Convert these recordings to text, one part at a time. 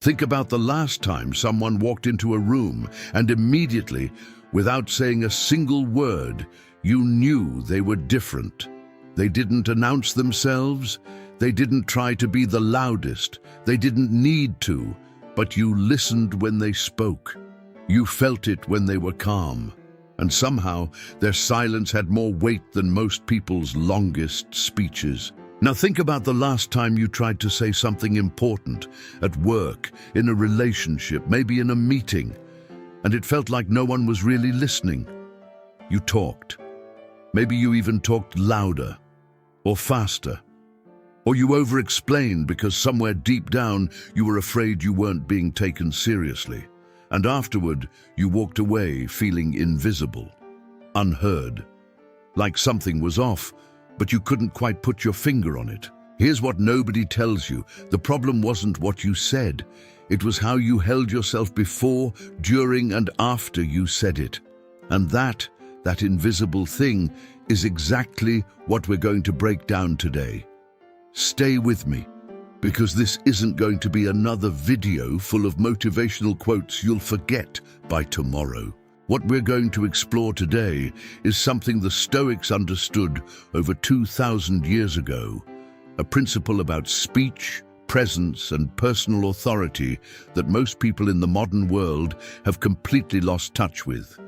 Think about the last time someone walked into a room and immediately, without saying a single word, you knew they were different. They didn't announce themselves. They didn't try to be the loudest. They didn't need to, but you listened when they spoke. You felt it when they were calm. And somehow, their silence had more weight than most people's longest speeches. Now think about the last time you tried to say something important, at work, in a relationship, maybe in a meeting, and it felt like no one was really listening. You talked. Maybe you even talked louder, or faster, or you over-explained because somewhere deep down you were afraid you weren't being taken seriously. And afterward, you walked away feeling invisible, unheard, like something was off, but you couldn't quite put your finger on it. Here's what nobody tells you. The problem wasn't what you said. It was how you held yourself before, during, and after you said it. And that invisible thing is exactly what we're going to break down today. Stay with me, because this isn't going to be another video full of motivational quotes you'll forget by tomorrow. What we're going to explore today is something the Stoics understood over 2,000 years ago, a principle about speech, presence, and personal authority that most people in the modern world have completely lost touch with.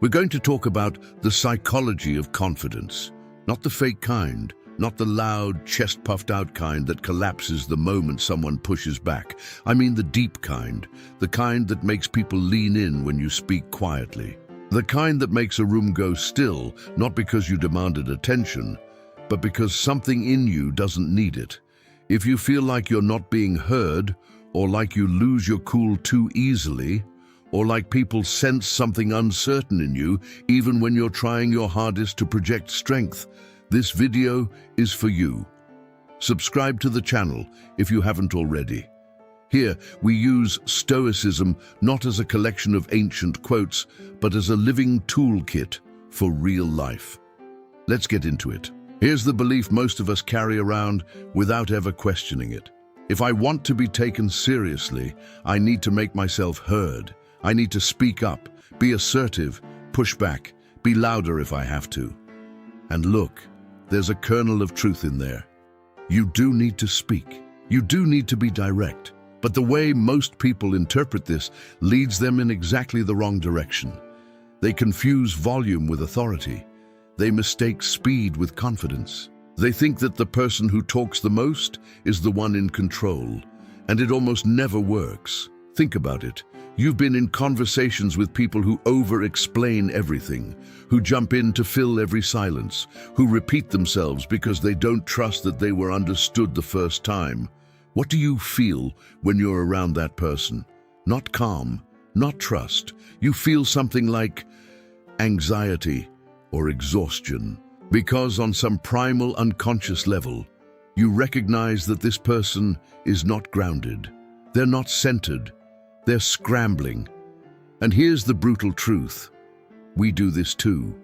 We're going to talk about the psychology of confidence, not the fake kind, not the loud, chest-puffed-out kind that collapses the moment someone pushes back. I mean the deep kind, the kind that makes people lean in when you speak quietly. The kind that makes a room go still, not because you demanded attention, but because something in you doesn't need it. If you feel like you're not being heard, or like you lose your cool too easily, or like people sense something uncertain in you, even when you're trying your hardest to project strength, this video is for you. Subscribe to the channel if you haven't already. Here, we use Stoicism not as a collection of ancient quotes, but as a living toolkit for real life. Let's get into it. Here's the belief most of us carry around without ever questioning it. If I want to be taken seriously, I need to make myself heard. I need to speak up, be assertive, push back, be louder if I have to. And look, there's a kernel of truth in there. You do need to speak. You do need to be direct. But the way most people interpret this leads them in exactly the wrong direction. They confuse volume with authority. They mistake speed with confidence. They think that the person who talks the most is the one in control, and it almost never works. Think about it. You've been in conversations with people who over-explain everything, who jump in to fill every silence, who repeat themselves because they don't trust that they were understood the first time. What do you feel when you're around that person? Not calm, not trust. You feel something like anxiety or exhaustion, because on some primal unconscious level, you recognize that this person is not grounded. They're not centered. They're scrambling. And here's the brutal truth. We do this too.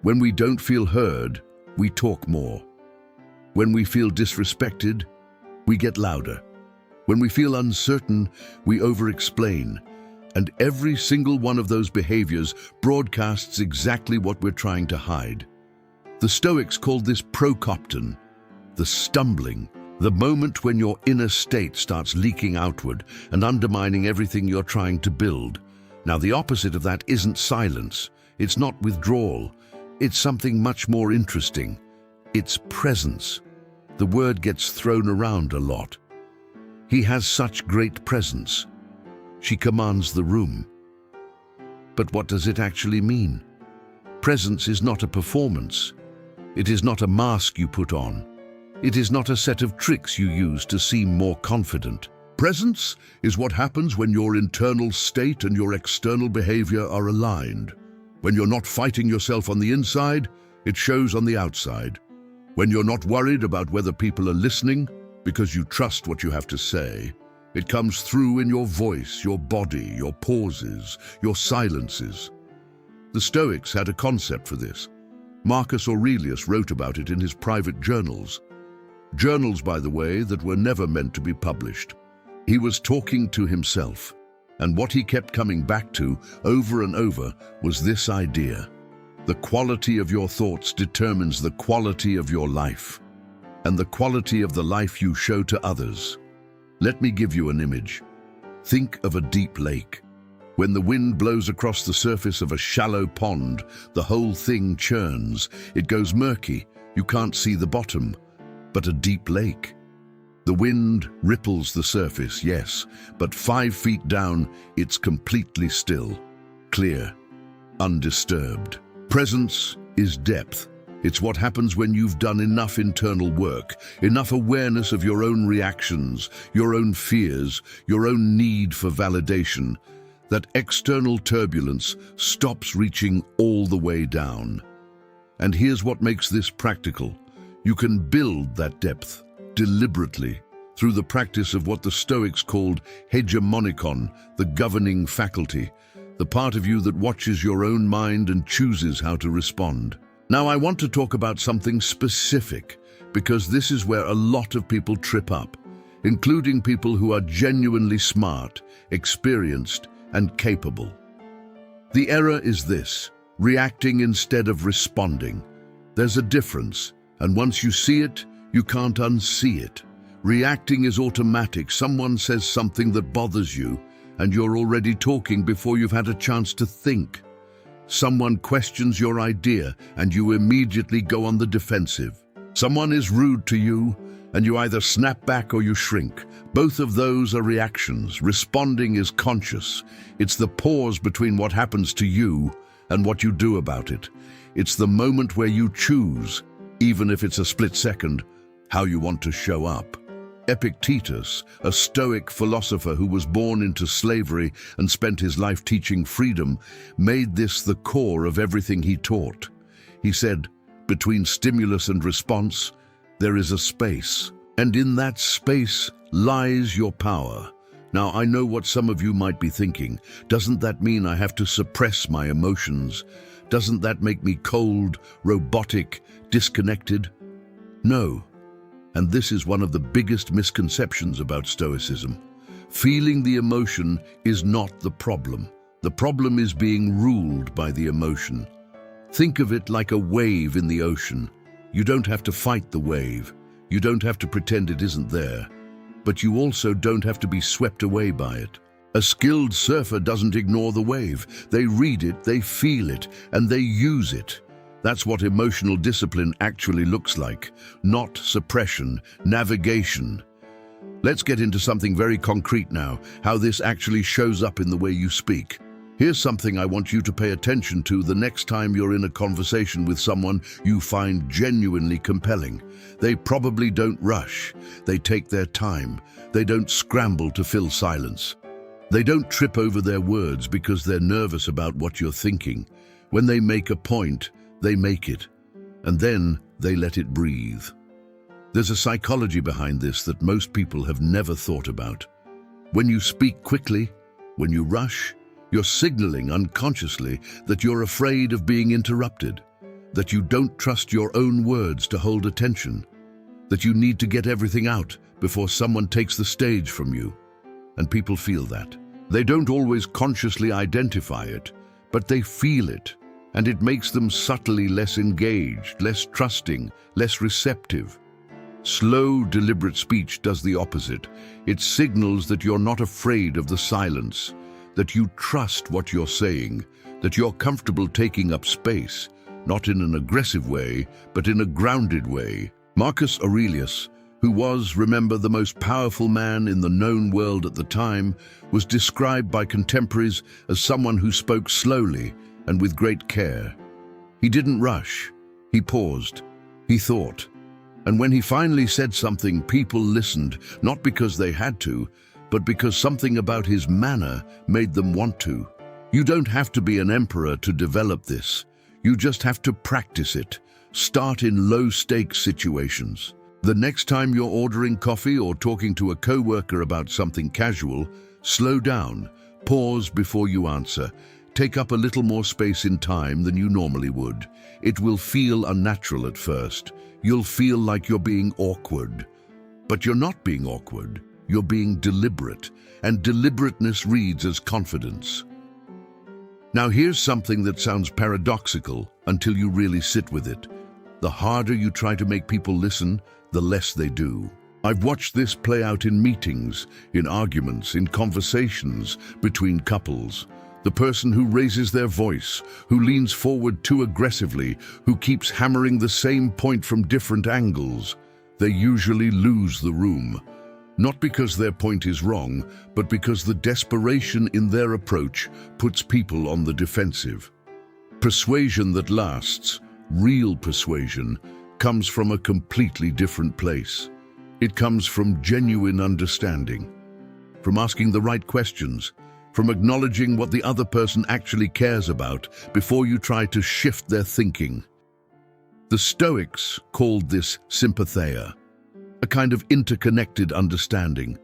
When we don't feel heard, we talk more. When we feel disrespected, we get louder. When we feel uncertain, we over-explain. And every single one of those behaviors broadcasts exactly what we're trying to hide. The Stoics called this prokopton, the stumbling. The moment when your inner state starts leaking outward and undermining everything you're trying to build. Now, the opposite of that isn't silence. It's not withdrawal. It's something much more interesting. It's presence. The word gets thrown around a lot. He has such great presence. She commands the room. But what does it actually mean? Presence is not a performance. It is not a mask you put on. It is not a set of tricks you use to seem more confident. Presence is what happens when your internal state and your external behavior are aligned. When you're not fighting yourself on the inside, it shows on the outside. When you're not worried about whether people are listening because you trust what you have to say, it comes through in your voice, your body, your pauses, your silences. The Stoics had a concept for this. Marcus Aurelius wrote about it in his private journals. Journals, by the way, that were never meant to be published. He was talking to himself, and what he kept coming back to over and over was this idea: the quality of your thoughts determines the quality of your life, and the quality of the life you show to others. Let me give you an image. Think of a deep lake. When the wind blows across the surface of a shallow pond, the whole thing churns. It goes murky. You can't see the bottom. But a deep lake, the wind ripples the surface, yes, but 5 feet down, it's completely still, clear, undisturbed. Presence is depth. It's what happens when you've done enough internal work, enough awareness of your own reactions, your own fears, your own need for validation, that external turbulence stops reaching all the way down. And here's what makes this practical. You can build that depth deliberately through the practice of what the Stoics called hegemonikon, the governing faculty, the part of you that watches your own mind and chooses how to respond. Now, I want to talk about something specific, because this is where a lot of people trip up, including people who are genuinely smart, experienced, and capable. The error is this: reacting instead of responding. There's a difference, and once you see it, you can't unsee it. Reacting is automatic. Someone says something that bothers you, and you're already talking before you've had a chance to think. Someone questions your idea, and you immediately go on the defensive. Someone is rude to you, and you either snap back or you shrink. Both of those are reactions. Responding is conscious. It's the pause between what happens to you and what you do about it. It's the moment where you choose, even if it's a split second, how you want to show up. Epictetus, a Stoic philosopher who was born into slavery and spent his life teaching freedom, made this the core of everything he taught. He said, between stimulus and response, there is a space, and in that space lies your power. Now, I know what some of you might be thinking. Doesn't that mean I have to suppress my emotions? Doesn't that make me cold, robotic, disconnected? No. And this is one of the biggest misconceptions about Stoicism. Feeling the emotion is not the problem. The problem is being ruled by the emotion. Think of it like a wave in the ocean. You don't have to fight the wave. You don't have to pretend it isn't there. But you also don't have to be swept away by it. A skilled surfer doesn't ignore the wave. They read it, they feel it, and they use it. That's what emotional discipline actually looks like. Not suppression, navigation. Let's get into something very concrete now, how this actually shows up in the way you speak. Here's something I want you to pay attention to the next time you're in a conversation with someone you find genuinely compelling. They probably don't rush. They take their time. They don't scramble to fill silence. They don't trip over their words because they're nervous about what you're thinking. When they make a point, they make it, and then they let it breathe. There's a psychology behind this that most people have never thought about. When you speak quickly, when you rush, you're signaling unconsciously that you're afraid of being interrupted, that you don't trust your own words to hold attention, that you need to get everything out before someone takes the stage from you. And people feel that. They don't always consciously identify it, but they feel it. And it makes them subtly less engaged, less trusting, less receptive. Slow, deliberate speech does the opposite. It signals that you're not afraid of the silence, that you trust what you're saying, that you're comfortable taking up space, not in an aggressive way, but in a grounded way. Marcus Aurelius, who was, remember, the most powerful man in the known world at the time, was described by contemporaries as someone who spoke slowly and with great care. He didn't rush. He paused. He thought. And when he finally said something, people listened, not because they had to, but because something about his manner made them want to. You don't have to be an emperor to develop this. You just have to practice it. Start in low-stakes situations. The next time you're ordering coffee or talking to a coworker about something casual, slow down, pause before you answer. Take up a little more space in time than you normally would. It will feel unnatural at first. You'll feel like you're being awkward. But you're not being awkward. You're being deliberate, and deliberateness reads as confidence. Now here's something that sounds paradoxical until you really sit with it. The harder you try to make people listen, the less they do. I've watched this play out in meetings, in arguments, in conversations between couples. The person who raises their voice, who leans forward too aggressively, who keeps hammering the same point from different angles, they usually lose the room. Not because their point is wrong, but because the desperation in their approach puts people on the defensive. Persuasion that lasts, real persuasion, comes from a completely different place. It comes from genuine understanding, from asking the right questions, from acknowledging what the other person actually cares about before you try to shift their thinking. The Stoics called this sympatheia, a kind of interconnected understanding.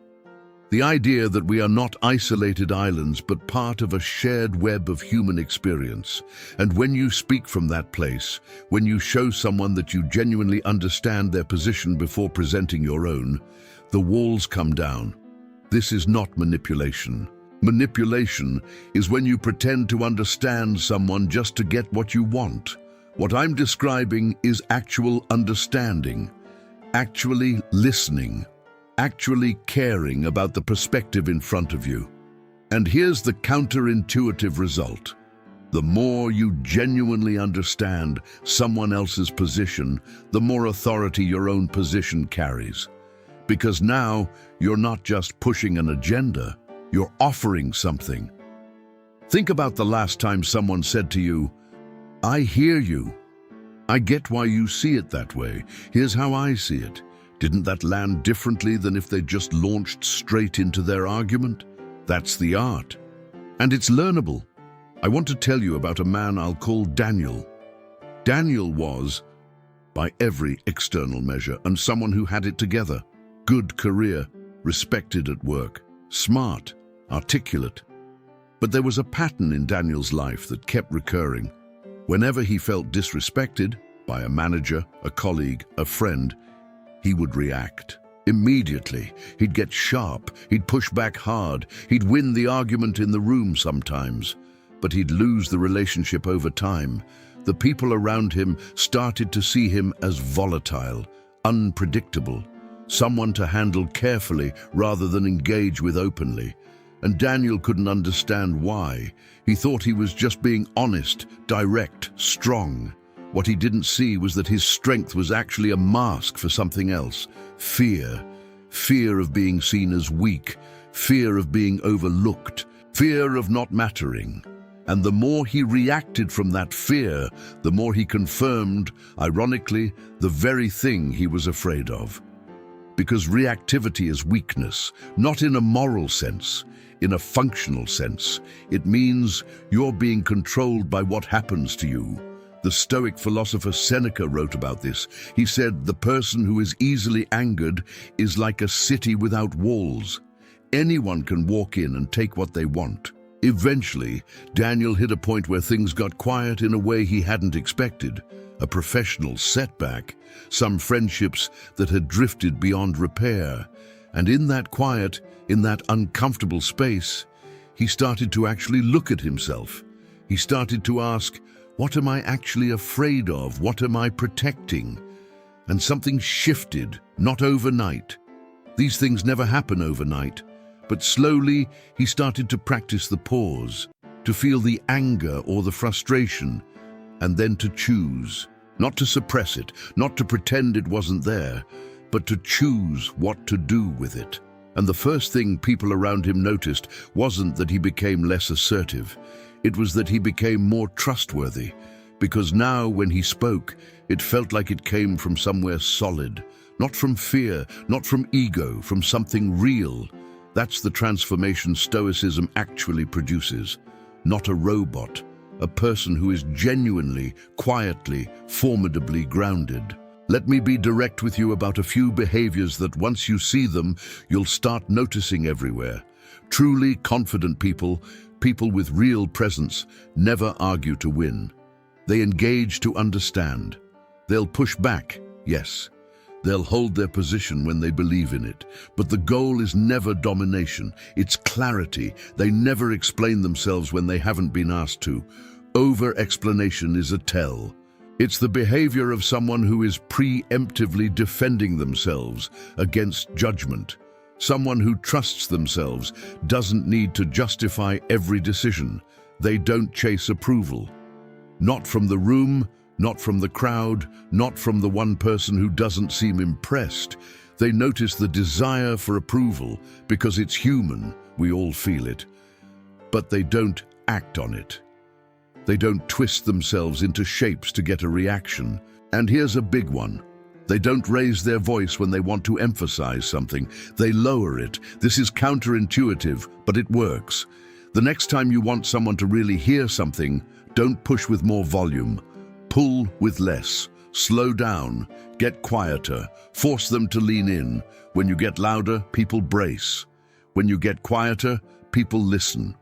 The idea that we are not isolated islands but part of a shared web of human experience. And when you speak from that place, when you show someone that you genuinely understand their position before presenting your own, the walls come down. This is not manipulation. Manipulation is when you pretend to understand someone just to get what you want. What I'm describing is actual understanding, actually listening, actually caring about the perspective in front of you. And here's the counterintuitive result. The more you genuinely understand someone else's position, the more authority your own position carries. Because now you're not just pushing an agenda, you're offering something. Think about the last time someone said to you, "I hear you. I get why you see it that way. Here's how I see it." Didn't that land differently than if they just launched straight into their argument? That's the art. And it's learnable. I want to tell you about a man I'll call Daniel. Daniel was, by every external measure, and someone who had it together. Good career, respected at work, smart, articulate. But there was a pattern in Daniel's life that kept recurring. Whenever he felt disrespected by a manager, a colleague, a friend, he would react. Immediately, he'd get sharp, he'd push back hard, he'd win the argument in the room sometimes, but he'd lose the relationship over time. The people around him started to see him as volatile, unpredictable, someone to handle carefully rather than engage with openly. And Daniel couldn't understand why. He thought he was just being honest, direct, strong. What he didn't see was that his strength was actually a mask for something else. Fear. Fear of being seen as weak. Fear of being overlooked. Fear of not mattering. And the more he reacted from that fear, the more he confirmed, ironically, the very thing he was afraid of. Because reactivity is weakness, not in a moral sense, in a functional sense. It means you're being controlled by what happens to you. The Stoic philosopher Seneca wrote about this. He said, "The person who is easily angered is like a city without walls. Anyone can walk in and take what they want." Eventually, Daniel hit a point where things got quiet in a way he hadn't expected. A professional setback, some friendships that had drifted beyond repair. And in that quiet, in that uncomfortable space, he started to actually look at himself. He started to ask, what am I actually afraid of? What am I protecting? And something shifted, not overnight. These things never happen overnight. But slowly, he started to practice the pause, to feel the anger or the frustration, and then to choose. Not to suppress it, not to pretend it wasn't there, but to choose what to do with it. And the first thing people around him noticed wasn't that he became less assertive. It was that he became more trustworthy, because now when he spoke, it felt like it came from somewhere solid, not from fear, not from ego, from something real. That's the transformation Stoicism actually produces. Not a robot, a person who is genuinely, quietly, formidably grounded. Let me be direct with you about a few behaviors that once you see them, you'll start noticing everywhere. Truly confident people, people with real presence, never argue to win. They engage to understand. They'll push back, yes. They'll hold their position when they believe in it. But the goal is never domination, it's clarity. They never explain themselves when they haven't been asked to. Over-explanation is a tell. It's the behavior of someone who is preemptively defending themselves against judgment. Someone who trusts themselves doesn't need to justify every decision. They don't chase approval. Not from the room, not from the crowd, not from the one person who doesn't seem impressed. They notice the desire for approval because it's human, we all feel it. But they don't act on it. They don't twist themselves into shapes to get a reaction. And here's a big one. They don't raise their voice when they want to emphasize something. They lower it. This is counterintuitive, but it works. The next time you want someone to really hear something, don't push with more volume. Pull with less. Slow down. Get quieter. Force them to lean in. When you get louder, people brace. When you get quieter, people listen.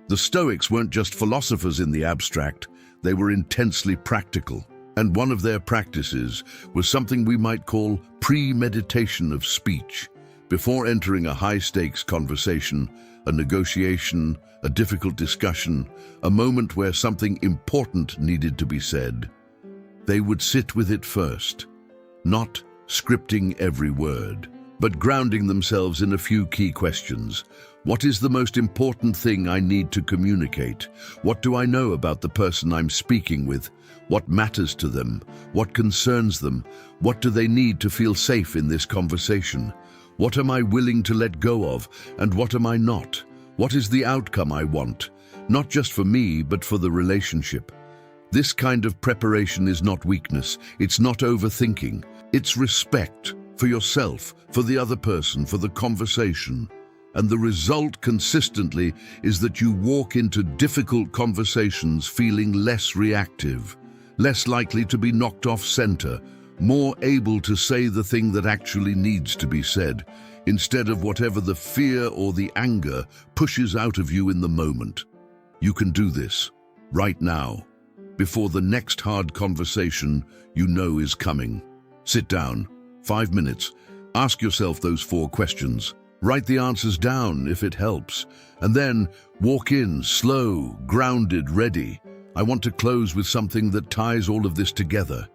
The Stoics weren't just philosophers in the abstract. They were intensely practical. And one of their practices was something we might call premeditation of speech. Before entering a high-stakes conversation, a negotiation, a difficult discussion, a moment where something important needed to be said, they would sit with it first, not scripting every word, but grounding themselves in a few key questions. What is the most important thing I need to communicate? What do I know about the person I'm speaking with? What matters to them? What concerns them? What do they need to feel safe in this conversation? What am I willing to let go of, and what am I not? What is the outcome I want? Not just for me, but for the relationship. This kind of preparation is not weakness. It's not overthinking. It's respect for yourself, for the other person, for the conversation. And the result consistently is that you walk into difficult conversations feeling less reactive, less likely to be knocked off center, more able to say the thing that actually needs to be said, instead of whatever the fear or the anger pushes out of you in the moment. You can do this right now, before the next hard conversation you know is coming. Sit down, 5 minutes, ask yourself those 4 questions. Write the answers down if it helps, and then walk in, slow, grounded, ready. I want to close with something that ties all of this together.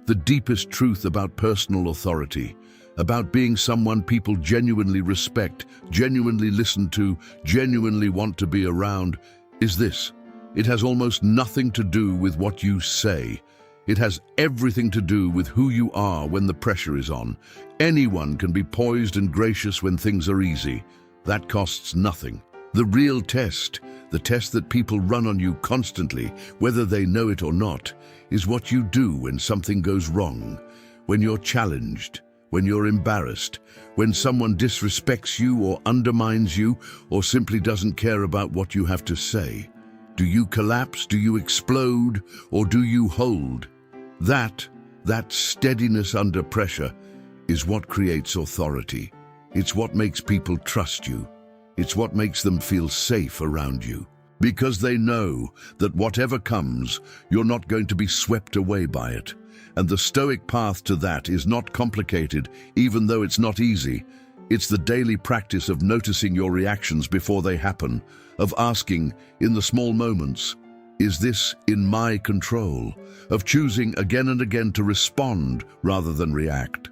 The deepest truth about personal authority, about being someone people genuinely respect, genuinely listen to, genuinely want to be around, is this. It has almost nothing to do with what you say. It has everything to do with who you are when the pressure is on. Anyone can be poised and gracious when things are easy. That costs nothing. The real test, the test that people run on you constantly, whether they know it or not, is what you do when something goes wrong, when you're challenged, when you're embarrassed, when someone disrespects you or undermines you or simply doesn't care about what you have to say. Do you collapse? Do you explode? Or do you hold? That steadiness under pressure is what creates authority. It's what makes people trust you. It's what makes them feel safe around you. Because they know that whatever comes, you're not going to be swept away by it. And the Stoic path to that is not complicated, even though it's not easy. It's the daily practice of noticing your reactions before they happen, of asking, in the small moments, is this in my control? Of choosing again and again to respond rather than react.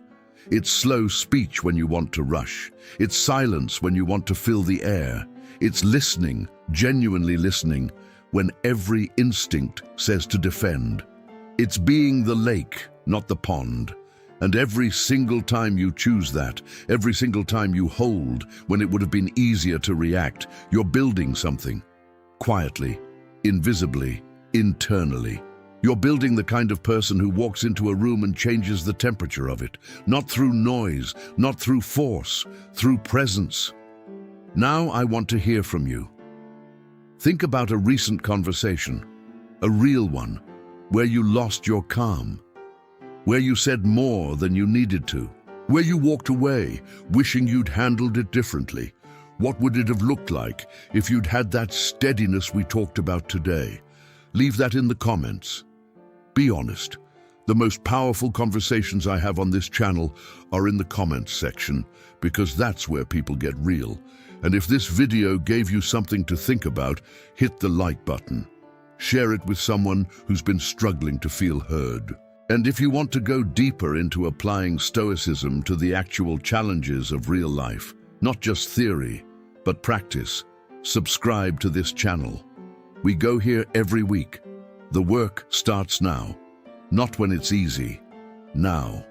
It's slow speech when you want to rush. It's silence when you want to fill the air. It's listening, genuinely listening, when every instinct says to defend. It's being the lake, not the pond. And every single time you choose that, every single time you hold when it would have been easier to react, you're building something. Quietly, invisibly, internally. You're building the kind of person who walks into a room and changes the temperature of it, not through noise, not through force, through presence. Now I want to hear from you. Think about a recent conversation, a real one, where you lost your calm, where you said more than you needed to, where you walked away wishing you'd handled it differently. What would it have looked like if you'd had that steadiness we talked about today? Leave that in the comments. Be honest. The most powerful conversations I have on this channel are in the comments section, because that's where people get real. And if this video gave you something to think about, hit the like button. Share it with someone who's been struggling to feel heard. And if you want to go deeper into applying Stoicism to the actual challenges of real life, not just theory, but practice, subscribe to this channel. We go here every week. The work starts now. Not when it's easy. Now.